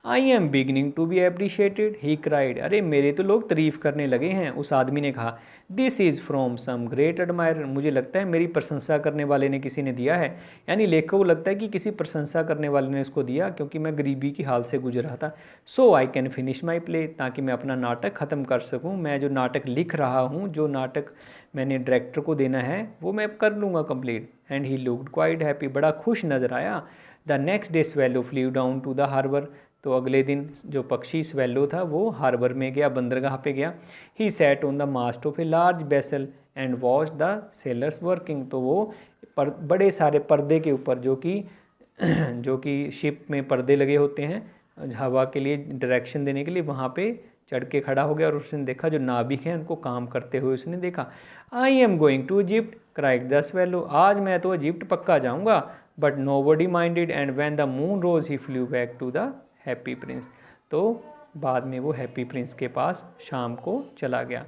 I am beginning to be appreciated he cried, अरे मेरे तो लोग तारीफ करने लगे हैं, उस आदमी ने कहा। This is from some great admirer, मुझे लगता है मेरी प्रशंसा करने वाले ने किसी ने दिया है, यानी लेखक को लगता है कि किसी प्रशंसा करने वाले ने इसको दिया, क्योंकि मैं गरीबी की हाल से गुजर रहा था। So I can finish my play, ताकि मैं अपना नाटक ख़त्म कर सकूँ, मैं जो नाटक लिख रहा हूँ, जो नाटक मैंने डायरेक्टर को देना है, वो मैं कर लूँगा complete. And he looked quite happy, बड़ा खुश नज़र आया। The next day swallow flew down to the harbour, तो अगले दिन जो पक्षी स्वेलो था वो हार्बर में गया, बंदरगाह पे गया। He sat on the mast of a large vessel and watch the sailors working, तो वो बड़े सारे पर्दे के ऊपर, जो कि शिप में पर्दे लगे होते हैं हवा के लिए, डायरेक्शन देने के लिए, वहाँ पे चढ़ के खड़ा हो गया और उसने देखा जो नाविक हैं उनको काम करते हुए उसने देखा। I am going to Egypt cried the swallow, आज मैं तो इजिप्ट पक्का जाऊँगा। But nobody minded and when the moon rose he flew back to the happy Prince, तो बाद में वो हैप्पी प्रिंस के पास शाम को चला गया।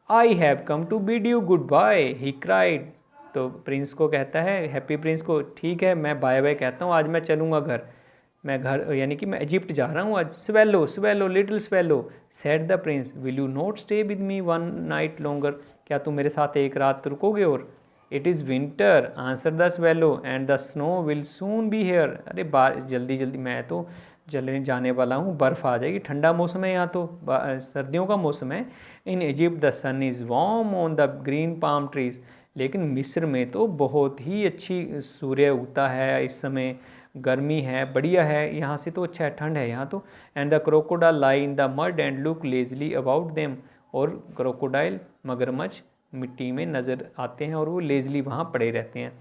I have come to bid you goodbye he cried, तो प्रिंस को कहता है, हैप्पी प्रिंस को, ठीक है मैं बाय बाय कहता हूँ, आज मैं चलूँगा घर, मैं घर यानी कि मैं इजिप्ट जा रहा हूँ आज। Swallow swallow little swallow said the prince will you not stay with me one night longer, क्या तुम मेरे साथ एक रात रुकोगे? और it is winter answer the swallow and the snow will soon be here, अरे जल्दी जल्दी मैं तो चलने जाने वाला हूँ, बर्फ़ आ जाएगी, ठंडा मौसम है यहाँ तो, सर्दियों का मौसम है। In Egypt the sun is warm on the green palm trees, लेकिन मिस्र में तो बहुत ही अच्छी सूर्य उगता है, इस समय गर्मी है, बढ़िया है, यहाँ से तो अच्छा है, ठंड है यहाँ तो। And the crocodile lie in the mud and look Leslie about them, और क्रोकोडाइल मगरमच्छ मिट्टी में नज़र आते हैं और वो लेजली वहाँ पड़े रहते हैं।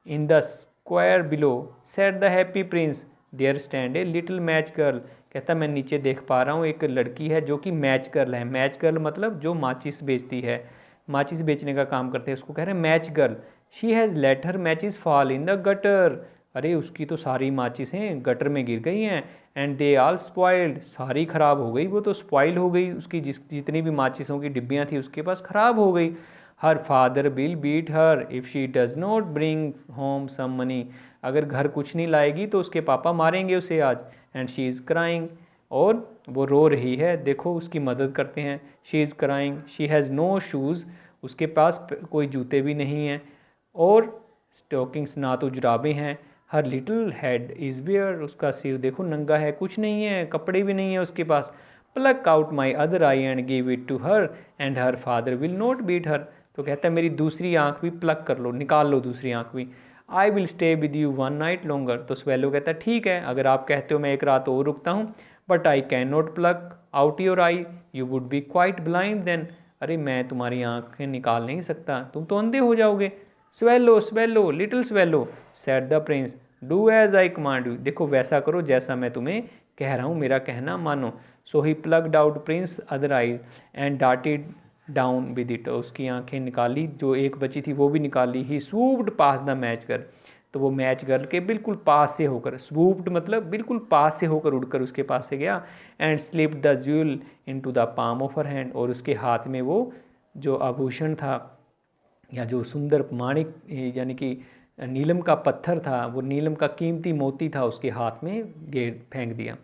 In the square below said the happy prince there stand a little match girl, कहता मैं नीचे देख पा रहा हूँ एक लड़की है जो कि मैच गर्ल है। मैच गर्ल मतलब जो माचिस बेचती है, माचिस बेचने का काम करते हैं, उसको कह रहे हैं match girl. She has let her matches fall in the gutter, अरे उसकी तो सारी माचिसें गटर में गिर गई हैं। एंड दे आल स्पॉइल्ड, सारी ख़राब हो गई, वो तो स्पॉइल हो गई, उसकी जितनी भी माचिसों की डिब्बियाँ थी उसके पास ख़राब हो गई। Her father will beat her if she does not bring home some money, अगर घर कुछ नहीं लाएगी तो उसके पापा मारेंगे उसे आज। एंड शी इज़ क्राइंग, और वो रो रही है, देखो उसकी मदद करते हैं। She is crying, she has no shoes, उसके पास कोई जूते भी नहीं हैं, और स्टॉकिंग्स ना तो जुराबें हैं। Her little head is bare, उसका सिर देखो नंगा है, कुछ नहीं है, कपड़े भी नहीं है उसके पास। Pluck out my other eye and give it to her and her father will not beat her, तो कहता है मेरी दूसरी आँख भी प्लक कर लो, निकाल लो दूसरी आँख भी। आई will stay with you one night longer, तो स्वेलो कहता है ठीक है अगर आप कहते हो मैं एक रात और रुकता हूँ, but I can not pluck out your eye you would be quite blind then, अरे मैं तुम्हारी आँखें निकाल नहीं सकता, तुम तो अंधे हो जाओगे। Swallow swallow little swallow said the prince do as I command you, देखो वैसा करो जैसा मैं तुम्हें कह रहा हूँ, मेरा कहना मानो। So he plucked out prince other eyes and darted down with it, उसकी आंखें निकाली, जो एक बची थी वो भी निकाली। ही स्वूप्ड पास द मैच गर्ल, तो वो मैच गर्ल के बिल्कुल पास से होकर, स्वूप्ड मतलब बिल्कुल पास से होकर उड़कर उसके पास से गया। And slipped the jewel into the palm of her hand, और उसके हाथ में वो जो आभूषण था या जो सुंदर माणिक यानी कि नीलम का पत्थर था, वो नीलम का कीमती मोती था, उसके हाथ में गेर फेंक दिया।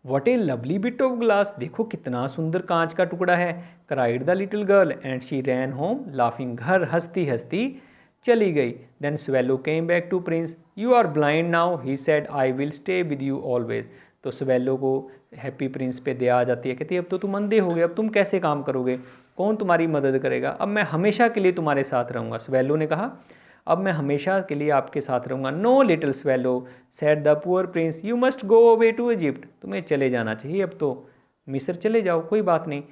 What a lovely bit of glass, देखो कितना सुंदर कांच का टुकड़ा है। Cried the little girl and she ran home laughing, घर हंसती हंसती चली गई। Then swallow came back to prince, you are blind now he said, I will stay with you always. तो स्वेलो को हैप्पी प्रिंस पे दया आ जाती है, कहती है अब तो तुम अंधे हो गए, अब तुम कैसे काम करोगे, कौन तुम्हारी मदद करेगा, अब मैं हमेशा के लिए तुम्हारे साथ रहूँगा। स्वेलो ने कहा अब मैं हमेशा के लिए आपके साथ रहूँगा। No little swallow said the poor prince, you must go away to Egypt, तुम्हें चले जाना चाहिए, अब तो मिस्र चले जाओ, कोई बात नहीं।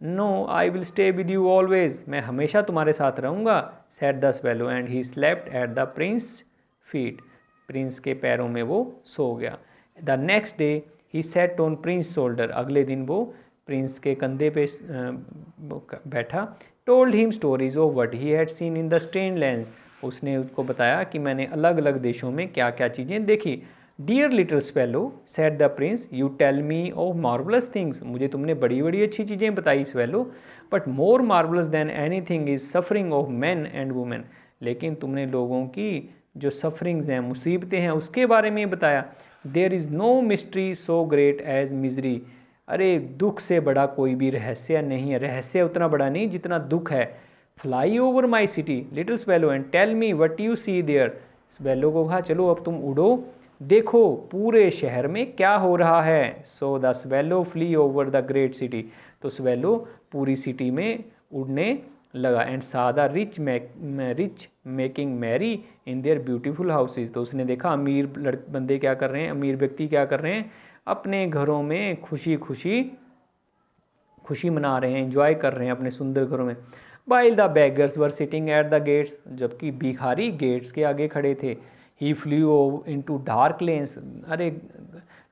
No I will stay with you always, मैं हमेशा तुम्हारे साथ रहूँगा, said the swallow and he slept at the prince feet, prince के पैरों में वो सो गया। The next day he sat on prince shoulder, अगले दिन वो प्रिंस के कंधे पे बैठा। Told him stories of what he had seen in the strange land, उसने उसको बताया कि मैंने अलग अलग देशों में क्या क्या चीज़ें देखी। Dear little swallow said the prince, you tell me of marvellous things, मुझे तुमने बड़ी बड़ी अच्छी चीज़ें बताई swallow, but more marvellous than anything is suffering of man and women, लेकिन तुमने लोगों की जो सफरिंग्स हैं, मुसीबतें हैं, उसके बारे में बताया। There is no mystery so great as misery, अरे दुख से बड़ा कोई भी रहस्य नहीं है, रहस्य उतना बड़ा नहीं जितना दुख है। Fly over my city little swallow and tell me what you see there, swallow को कहा चलो अब तुम उड़ो, देखो पूरे शहर में क्या हो रहा है। So the swallow flew over the great city, तो स्वेलो पूरी सिटी में उड़ने लगा। And saw the rich making merry in their beautiful houses, तो उसने देखा अमीर बंदे क्या कर रहे हैं, अमीर व्यक्ति क्या कर रहे हैं, अपने घरों में खुशी मना रहे हैं, एंजॉय कर रहे हैं अपने सुंदर घरों में। While the beggars were sitting at the gates, जबकि भिखारी गेट्स के आगे खड़े थे। He flew into dark lanes, अरे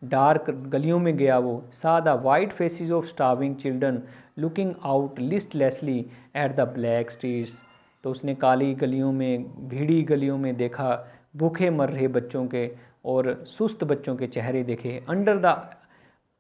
डार्क गलियों में गया वो। Saw the white faces of starving children looking out listlessly at the black streets, तो उसने काली गलियों में, भीड़ी गलियों में देखा भूखे मर रहे बच्चों के और सुस्त बच्चों के चेहरे देखे। अंडर द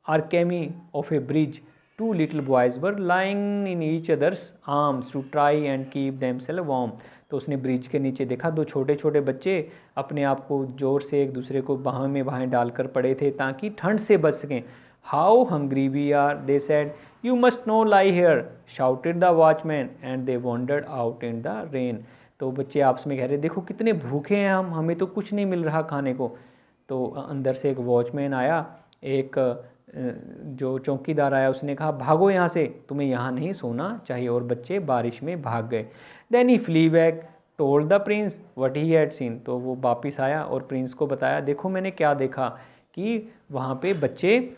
आर्केमी of a bridge two little boys were lying in each other's arms to try and keep themself warm, तो उसने ब्रिज के नीचे देखा दो छोटे छोटे बच्चे अपने आप को जोर से एक दूसरे को बाहों में बाहें डालकर पड़े थे ताकि ठंड से बच सकें। How hungry we are they said, you must not lie here shouted the watchman and they wandered out in the rain, तो बच्चे आपस में कह रहे देखो कितने भूखे हैं हम, हमें तो कुछ नहीं मिल रहा खाने को। तो अंदर से एक वॉचमैन आया, एक जो चौकीदार आया, उसने कहा भागो यहाँ से, तुम्हें यहाँ नहीं सोना चाहिए, और बच्चे बारिश में भाग गए। Then he flew back told the prince what he had seen, तो वो वापिस आया और प्रिंस को बताया देखो मैंने क्या देखा, कि वहाँ पे बच्चे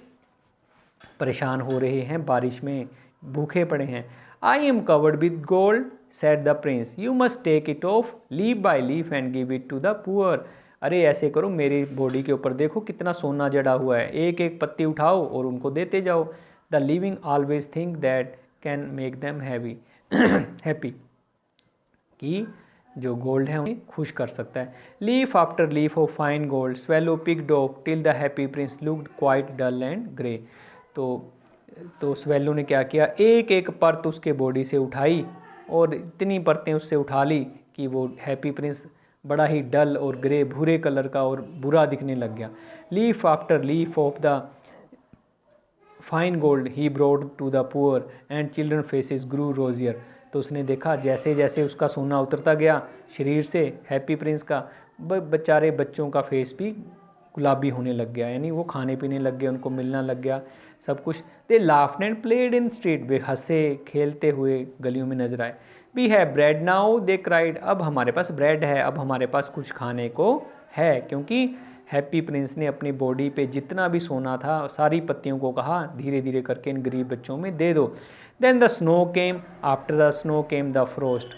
परेशान हो रहे हैं, बारिश में भूखे पड़े हैं। I am covered with gold said the prince, you must take it off leaf by leaf and give it to the poor, अरे ऐसे करो मेरी बॉडी के ऊपर देखो कितना सोना जड़ा हुआ है, एक एक पत्ती उठाओ और उनको देते जाओ। The living always think that can make them happy, कि जो गोल्ड है उन्हें खुश कर सकता है। Leaf after leaf of fine gold swallow picked off till the happy prince looked quite dull and grey, तो स्वेलो ने क्या किया, एक एक परत उसके बॉडी से उठाई और इतनी परतें उससे उठा ली कि वो हैप्पी प्रिंस बड़ा ही डल और ग्रे भूरे कलर का और बुरा दिखने लग गया। Leaf after leaf of the fine gold he brought to the poor and children faces grew rosier, तो उसने देखा जैसे जैसे उसका सोना उतरता गया शरीर से हैप्पी प्रिंस का, बेचारे बच्चों का फेस भी गुलाबी होने लग गया, यानी वो खाने पीने लग गए, उनको मिलना लग गया सब कुछ। They laughed and played in street, वे हंसे खेलते हुए गलियों में नजर आए। We have bread now they cried, अब हमारे पास ब्रेड है, अब हमारे पास कुछ खाने को है, क्योंकि हैप्पी प्रिंस ने अपनी बॉडी पे जितना भी सोना था सारी पत्तियों को कहा धीरे धीरे करके इन गरीब बच्चों में दे दो। Then the snow came after the snow came the frost,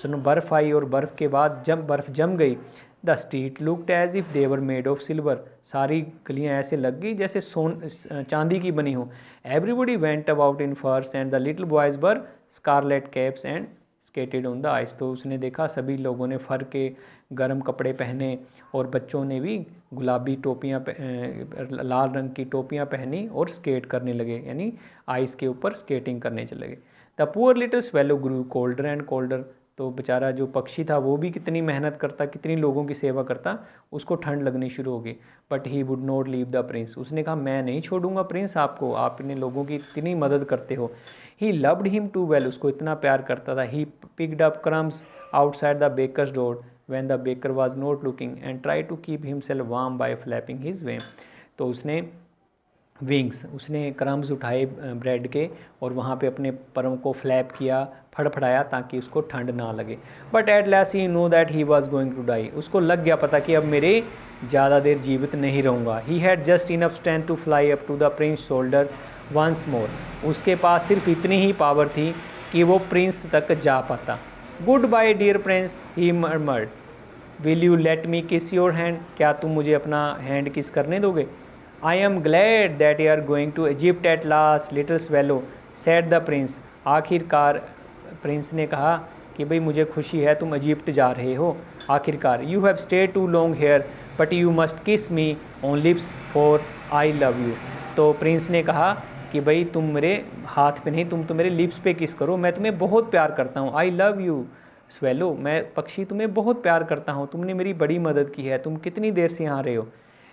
बर्फ़ आई और बर्फ़ के बाद जब बर्फ़ जम गई। The street looked as if they were made of silver, सारी गलियां ऐसे लग गई जैसे चांदी की बनी हो। Everybody went about in furs and the little boys wore scarlet caps and skated on the ice. तो उसने देखा सभी लोगों ने फर के गर्म कपड़े पहने और बच्चों ने भी गुलाबी टोपियाँ लाल रंग की टोपियाँ पहनी और स्केट करने लगे, यानी आइस के ऊपर स्केटिंग करने चले गए। The poor little swallow grew colder and colder, तो बेचारा जो पक्षी था वो भी कितनी मेहनत करता, कितनी लोगों की सेवा करता, उसको ठंड लगनी शुरू हो गई। But he would not leave the Prince, उसने कहा मैं नहीं छोड़ूंगा प्रिंस आपको, आप इतने लोगों की इतनी मदद करते हो। He loved him too well, उसको इतना प्यार करता था। He picked up crumbs outside the baker's door when the baker was not looking and try to keep himself warm by flapping his wing. तो उसने विंग्स, उसने क्रम्स उठाए bread के और वहाँ पे अपने परम को फ्लैप किया, फड़फड़ाया ताकि उसको ठंड ना लगे। But at last he knew that he was going to die, उसको लग गया पता कि अब मेरे ज़्यादा देर जीवित नहीं रहूँगा। He had just enough strength to fly up to the prince shoulder once more, उसके पास सिर्फ इतनी ही पावर थी कि वो प्रिंस तक जा पाता। Goodbye dear prince, he murmured, will you let me kiss your hand, क्या तुम मुझे अपना हैंड किस करने दोगे। I am glad that you are going to Egypt at last little swallow said the prince, आखिरकार prince ने कहा कि भाई मुझे खुशी है तुम इजिप्ट जा रहे हो आखिरकार। You have stay too long here but you must kiss me on lips for I love you. तो प्रिंस ने कहा कि भाई तुम मेरे हाथ पे नहीं, तुम तो मेरे लिप्स पे किस करो, मैं तुम्हें बहुत प्यार करता हूँ। आई लव यू स्वेलो, मैं पक्षी तुम्हें बहुत प्यार करता हूँ, तुमने मेरी बड़ी मदद की है, तुम कितनी देर से यहाँ रहे हो।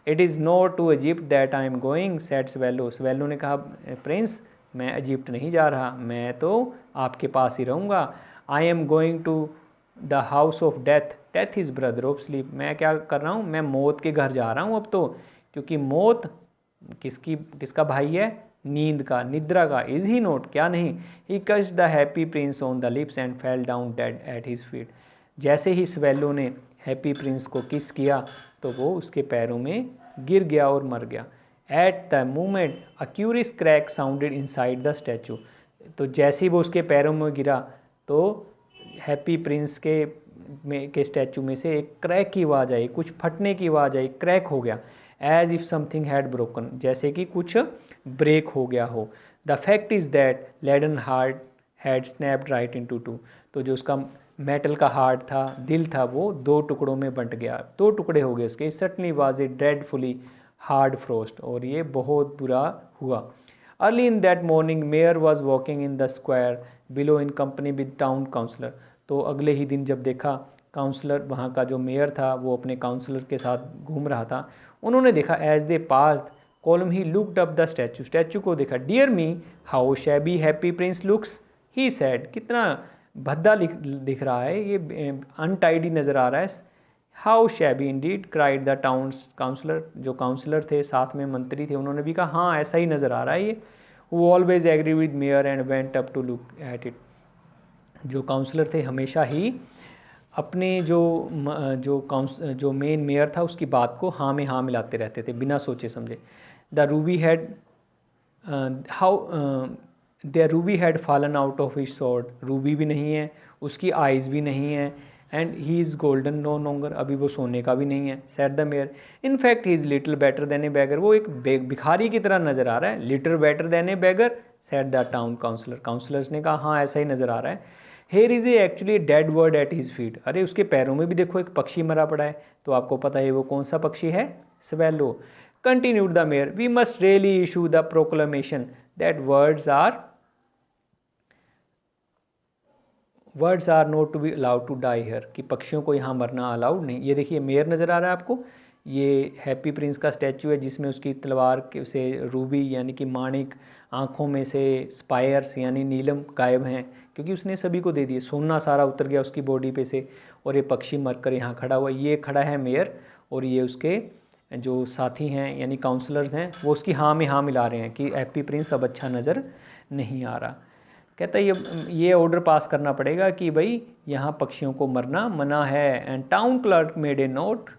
It is not to Egypt that I am going said swallow, swallow ने कहा प्रिंस मैं इजिप्ट नहीं जा रहा, मैं तो आपके पास ही रहूँगा। I am going to the house of death, death is brother of sleep, मैं क्या कर रहा हूँ, मैं मौत के घर जा रहा हूँ अब तो, क्योंकि मौत किसका भाई है, नींद का, निद्रा का। इज ही नोट, क्या नहीं। He kissed the happy Prince on the lips and fell down dead at his feet, जैसे ही स्वेलो ने हैप्पी प्रिंस को किस किया तो वो उसके पैरों में गिर गया और मर गया। At the moment a curious crack sounded inside the statue, तो जैसे ही वो उसके पैरों में गिरा तो हैप्पी प्रिंस के स्टैचू में से एक क्रैक की आवाज़ आई, कुछ फटने की आवाज़ आई, क्रैक हो गया। As if something had broken, जैसे कि कुछ ब्रेक हो गया हो। The fact is that leaden heart had snapped right into two, तो जो उसका मेटल का हार्ट था, दिल था, वो दो टुकड़ों में बंट गया, दो टुकड़े हो गए उसके। Suddenly was a dreadfully hard frost, और ये बहुत बुरा हुआ। Early in that morning mayor was walking in the square below in company with town councillor, तो अगले ही दिन जब देखा काउंसलर, वहाँ का जो मेयर था वो अपने काउंसलर के साथ घूम रहा था, उन्होंने देखा as they passed column he looked up the statue, statue को देखा। Dear me how shabby happy prince looks, he said, कितना भद्दा दिख रहा है ये, अनटाइडी नज़र आ रहा है। How shabby indeed cried the town councillor, जो काउंसलर थे साथ में मंत्री थे, उन्होंने भी कहा हाँ ऐसा ही नज़र आ रहा है ये। Who always agree with mayor and went up to look at it, जो काउंसलर थे हमेशा ही अपने जो मेन मेयर था उसकी बात को हाँ में हाँ मिलाते रहते थे बिना सोचे समझे। The ruby had fallen out of his sword, ruby भी नहीं है, उसकी आइज़ भी नहीं है, and he is golden no longer, अभी वो सोने का भी नहीं है। Said the mayor in fact he is little better than a beggar, वो एक भिखारी की तरह नज़र आ रहा है। Little better than a beggar said the town councillor, councillors ने कहा हाँ ऐसा ही नज़र आ रहा है। Here is a actually dead word at his feet, अरे उसके पैरों में भी देखो एक पक्षी मरा पड़ा है, तो आपको पता है वो कौन सा पक्षी है, swallow. Continued the mayor we must really issue the proclamation that birds are not to be allowed to die here, कि पक्षियों को यहाँ मरना अलाउड नहीं। ये देखिए मेयर नज़र आ रहा है आपको, ये हैप्पी प्रिंस का स्टैचू है जिसमें उसकी तलवार से रूबी यानी कि माणिक, आँखों में से स्पायर्स यानी नीलम गायब हैं, क्योंकि उसने सभी को दे दिए, सोना सारा उतर गया उसकी बॉडी पे से, और ये पक्षी मरकर यहाँ खड़ा हुआ। ये खड़ा है मेयर, और ये उसके जो साथी हैं यानी काउंसलर्स हैं वो उसकी हाँ में हाँ मिला रहे हैं कि हैप्पी प्रिंस अब अच्छा नज़र नहीं आ रहा। कहता है ये ऑर्डर पास करना पड़ेगा कि भाई यहाँ पक्षियों को मरना मना है। And town clerk made a note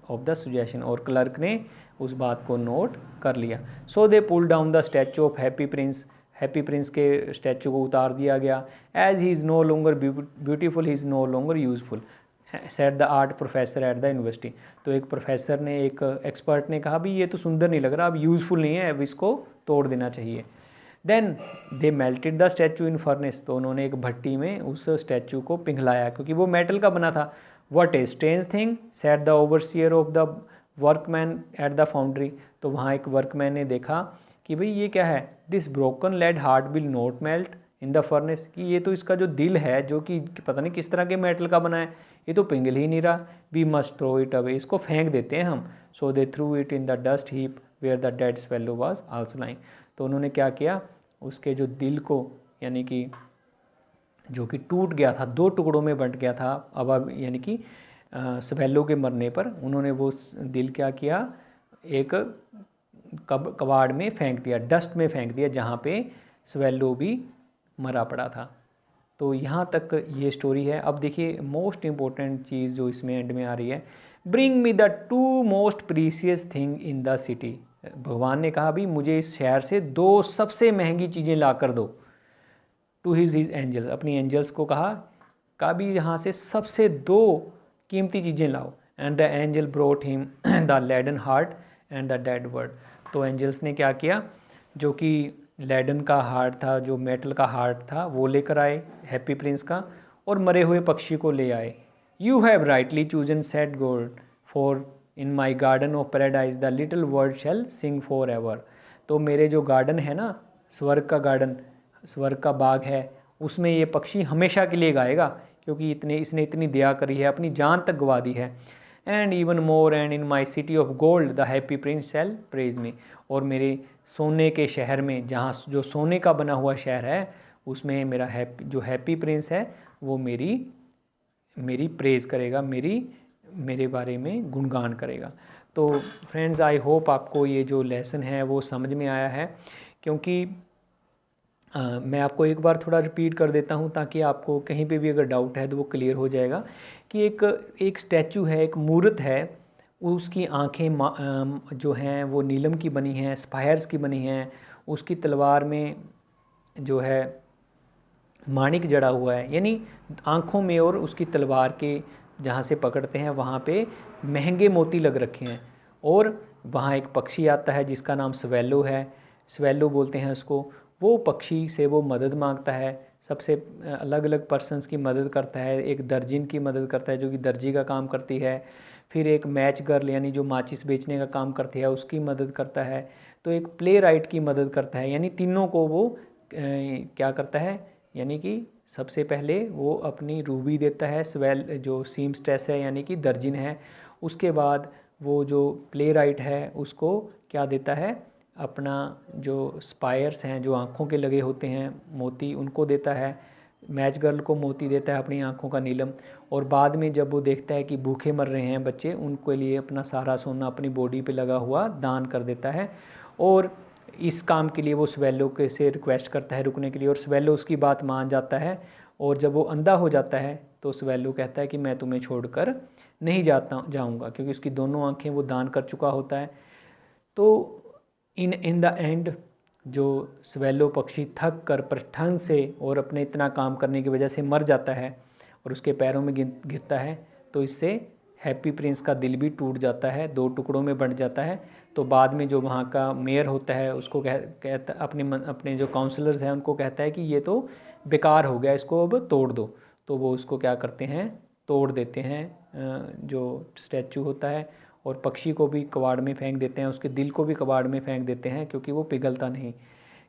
of the suggestion, और क्लर्क ने उस बात को नोट कर लिया। So they pull down the statue of happy Prince, Happy Prince के स्टैचू को उतार दिया गया। As he is no longer beautiful he is no longer useful, said the art professor at the university. तो एक professor ने, एक expert ने कहा भी ये तो सुंदर नहीं लग रहा, अब यूज़फुल नहीं है, अब इसको तोड़ देना चाहिए। Then they melted the statue in furnace, तो उन्होंने एक भट्टी में उस स्टैचू को पिघलाया क्योंकि वो मेटल का बना था। What a strange thing said the overseer of the workman at the foundry, तो वहाँ एक वर्कमैन ने देखा कि भाई ये क्या है, this broken lead heart will not melt in the furnace, कि ये तो इसका जो दिल है जो कि पता नहीं किस तरह के मेटल का बना है, ये तो पिघल ही नहीं रहा। We must throw it away, इसको फेंक देते हैं हम। So they threw it in the dust heap where the dead swallow was also lying, तो उन्होंने क्या किया, उसके जो दिल को, यानी कि जो कि टूट गया था, दो टुकड़ों में बंट गया था अब यानी कि स्वेलो के मरने पर, उन्होंने वो दिल क्या किया, एक कबाड़ में फेंक दिया, डस्ट में फेंक दिया, जहाँ पे स्वेलो भी मरा पड़ा था। तो यहाँ तक ये स्टोरी है। अब देखिए मोस्ट इम्पोर्टेंट चीज़ जो इसमें एंड में आ रही है, bring me the two most precious thing in the city, भगवान ने कहा भी मुझे इस शहर से दो सबसे महंगी चीज़ें ला कर दो। टू हिज एंजल्स, अपनी एंजल्स को कहा भी यहाँ से सबसे दो कीमती चीज़ें लाओ। And the angel brought him the leaden heart and the dead bird, तो एंजल्स ने क्या किया, जो कि लेडन का हार्ट था, जो मेटल का हार्ट था, वो लेकर आए हैप्पी प्रिंस का, और मरे हुए पक्षी को ले आए। You have rightly chosen said God for in my garden of paradise the little bird shall sing for ever, तो मेरे जो गार्डन है ना, स्वर्ग का गार्डन, स्वर्ग का बाग है, उसमें ये पक्षी हमेशा के लिए गाएगा, क्योंकि इसने इतनी दया करी है, अपनी जान तक गवा दी है। And even more and in my city of gold the happy prince shall praise me, और मेरे सोने के शहर में, जहाँ जो सोने का बना हुआ शहर है, उसमें मेरा जो हैप्पी प्रिंस है वो मेरी प्रेज करेगा, मेरे बारे में गुणगान करेगा। तो फ्रेंड्स, आई होप आपको ये जो लेसन है वो समझ में आया है, क्योंकि मैं आपको एक बार थोड़ा रिपीट कर देता हूँ ताकि आपको कहीं पे भी अगर डाउट है तो वो क्लियर हो जाएगा। कि एक स्टैचू है, एक मूर्त है, उसकी आँखें जो हैं वो नीलम की बनी हैं, स्पायर्स की बनी हैं, उसकी तलवार में जो है माणिक जड़ा हुआ है, यानी आँखों में और उसकी तलवार के जहाँ से पकड़ते हैं वहाँ पे महंगे मोती लग रखे हैं। और वहाँ एक पक्षी आता है जिसका नाम स्वेलो है, स्वेलो बोलते हैं उसको। वो पक्षी से वो मदद मांगता है, सबसे अलग अलग पर्सन्स की मदद करता है। एक दर्जिन की मदद करता है जो कि दर्जी का काम करती है, फिर एक मैच गर्ल यानी जो माचिस बेचने का काम करती है उसकी मदद करता है, तो एक प्ले राइट की मदद करता है। यानी तीनों को वो क्या करता है, यानी कि सबसे पहले वो अपनी रूबी देता है, जो सीमस्ट्रेस है यानी कि दर्जिन है। उसके बाद वो जो प्ले राइट है उसको क्या देता है, अपना जो स्पायर्स हैं, जो आँखों के लगे होते हैं मोती, उनको देता है। मैच गर्ल को मोती देता है, अपनी आँखों का नीलम। और बाद में जब वो देखता है कि भूखे मर रहे हैं बच्चे, उनके लिए अपना सारा सोना अपनी बॉडी पे लगा हुआ दान कर देता है। और इस काम के लिए वो स्वेलो के से रिक्वेस्ट करता है रुकने के लिए, और स्वेलो उसकी बात मान जाता है। और जब वो अंधा हो जाता है तो स्वेलो कहता है कि मैं तुम्हें छोड़कर नहीं जाऊँगा, क्योंकि उसकी दोनों आँखें वो दान कर चुका होता है। तो इन द एंड जो स्वेलो पक्षी थक कर ठंड से और अपने इतना काम करने की वजह से मर जाता है और उसके पैरों में गिरता है, तो इससे हैप्पी प्रिंस का दिल भी टूट जाता है, दो टुकड़ों में बंट जाता है। तो बाद में जो वहाँ का मेयर होता है उसको कहता अपने जो काउंसलर्स हैं उनको कहता है कि ये तो बेकार हो गया, इसको अब तोड़ दो। तो वो उसको क्या करते हैं, तोड़ देते हैं जो स्टैचू होता है, और पक्षी को भी कबाड़ में फेंक देते हैं, उसके दिल को भी कबाड़ में फेंक देते हैं, क्योंकि वो पिघलता नहीं।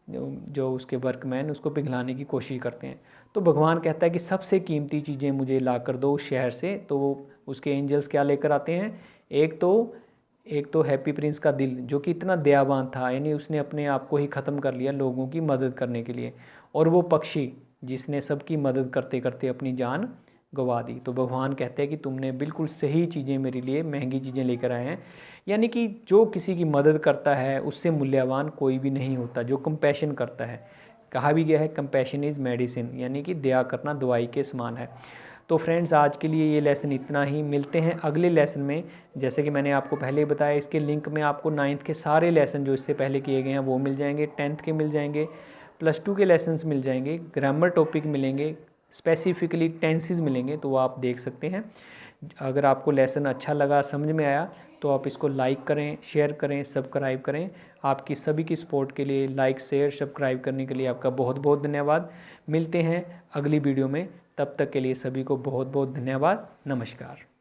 जो उसके वर्कमैन उसको पिघलाने की कोशिश करते हैं। तो भगवान कहता है कि सबसे कीमती चीज़ें मुझे ला कर दो उस शहर से। तो वो उसके एंजल्स क्या लेकर आते हैं, एक तो हैप्पी प्रिंस का दिल जो कि इतना दयावान था, यानी उसने अपने आप को ही ख़त्म कर लिया लोगों की मदद करने के लिए, और वो पक्षी जिसने सबकी मदद करते करते अपनी जान गवा दी। तो भगवान कहते हैं कि तुमने बिल्कुल सही चीज़ें मेरे लिए, महंगी चीज़ें लेकर आए हैं। यानी कि जो किसी की मदद करता है उससे मूल्यवान कोई भी नहीं होता, जो कंपैशन करता है। कहा भी गया है कंपैशन इज़ मेडिसिन, यानी कि दया करना दवाई के समान है। तो फ्रेंड्स, आज के लिए ये लेसन इतना ही। मिलते हैं अगले लेसन में। जैसे कि मैंने आपको पहले ही बताया, इसके लिंक में आपको 9th के सारे लेसन जो इससे पहले किए गए हैं वो मिल जाएंगे, 10th के मिल जाएंगे, +2 के लेसन्स मिल जाएंगे, ग्रामर टॉपिक मिलेंगे, स्पेसिफिकली टेंसेस मिलेंगे, तो वो आप देख सकते हैं। अगर आपको लेसन अच्छा लगा, समझ में आया, तो आप इसको लाइक करें, शेयर करें, सब्सक्राइब करें। आपकी सभी की सपोर्ट के लिए, लाइक शेयर सब्सक्राइब करने के लिए आपका बहुत बहुत धन्यवाद। मिलते हैं अगली वीडियो में, तब तक के लिए सभी को बहुत बहुत धन्यवाद। नमस्कार।